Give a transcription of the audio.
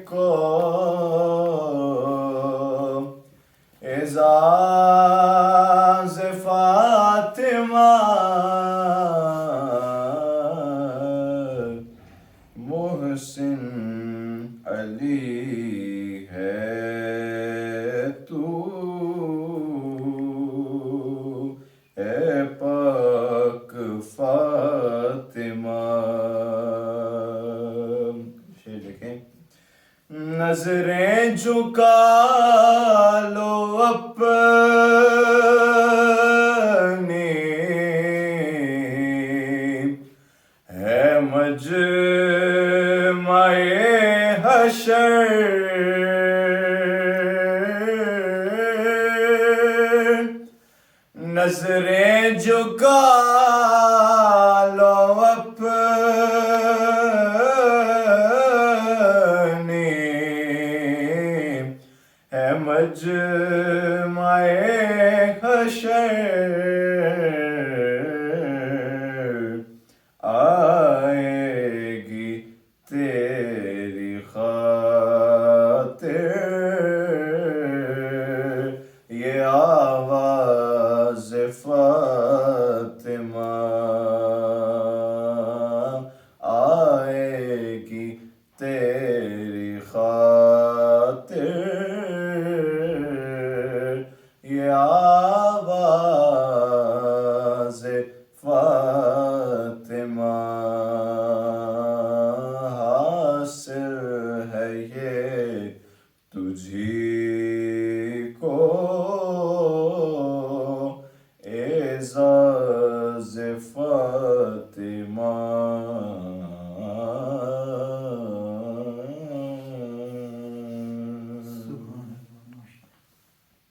کو اعزاز فاطمہ محسن علی ہے تو اے پاک فاطمہ. شعر دیکھیں. نظریں جھکا لو اپنی ہے مجمع حشر نظریں جھکا لو اپنی ہے مجمع حشر آئے گی تیری خاطر یہ آواز فاطمہ آئے گی تیری خاطر یہ آواز فاطمہ حاصل ہے یہ تجھی کو اعزاز فاطمہ.